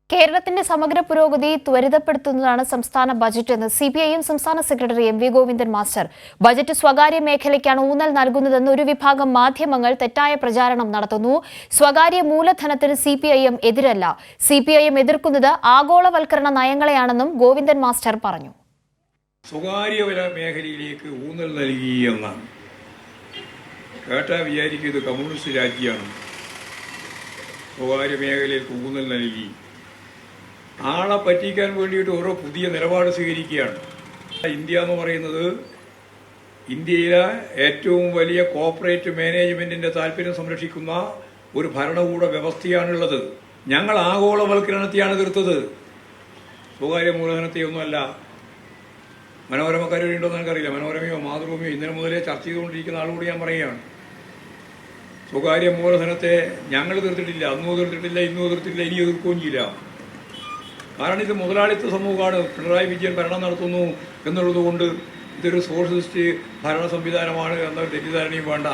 കേരളത്തിന്റെ സമഗ്ര പുരോഗതി ത്വരിതപ്പെടുത്തുന്നതാണ് സംസ്ഥാന ബജറ്റ് എന്ന് സിപിഐഎം സംസ്ഥാന secretary MV. Govindan master. Budget സ്വകാര്യ മേഖലയ്ക്കാണ് ഊന്നൽ നൽകുന്നതെന്ന് ഒരു വിഭാഗം മാധ്യമങ്ങൾ തെറ്റായ പ്രചാരണം നടത്തുന്നു. സ്വകാര്യ മൂലധനത്തിന് സിപിഐഎം എതിരല്ല. സിപിഐഎം എതിർക്കുന്നത് ആഗോളവൽക്കരണ നയങ്ങളെയാണെന്നും ഗോവിന്ദൻ മാസ്റ്റർ പറഞ്ഞു. സ്വകാര്യ മേഖലയിലേക്ക് ഊന്നൽ നൽകി എന്നാണ് കേട്ടാ വിചാരിക്കുന്നത് കമ്മ്യൂണിസ്റ്റ് രാജ്യമാണ്. സ്വകാര്യ മേഖലയിലേക്ക് ഊന്നൽ നൽകി ആളെ പറ്റിക്കാൻ വേണ്ടിയിട്ട് ഓരോ പുതിയ നിലപാട് സ്വീകരിക്കുകയാണ്. ഇന്ത്യ എന്ന് പറയുന്നത് ഇന്ത്യയിലെ ഏറ്റവും വലിയ കോർപ്പറേറ്റ് മാനേജ്മെന്റിന്റെ താല്പര്യം സംരക്ഷിക്കുന്ന ഒരു ഭരണകൂട വ്യവസ്ഥയാണുള്ളത്. ഞങ്ങൾ ആഗോളവൽക്കരണത്തെയാണ് എതിർത്തത്, സ്വകാര്യ മൂലധനത്തെയൊന്നുമല്ല. മനോരമക്കാരുണ്ടോന്ന് എനിക്കറിയില്ല, മനോരമയോ മാതൃഭൂമിയോ ഇന്നലെ മുതലേ ചർച്ച ചെയ്തുകൊണ്ടിരിക്കുന്ന ആളോട് ഞാൻ പറയുകയാണ്, സ്വകാര്യ മൂലധനത്തെ ഞങ്ങൾ എതിർത്തിട്ടില്ല, അന്നും എതിർത്തിട്ടില്ല, ഇന്നും എതിർത്തിട്ടില്ല, ഇനി എതിർക്കുകയും ചെയ്യില്ല. കാരണം ഇത് മുതലാളിത്ത സമൂഹമാണ്. പിണറായി വിജയൻ ഭരണം നടത്തുന്നു എന്നുള്ളത് കൊണ്ട് ഇതൊരു സോഷ്യലിസ്റ്റ് ഭരണ സംവിധാനമാണ് എന്ന തെറ്റിദ്ധാരണയും വേണ്ട.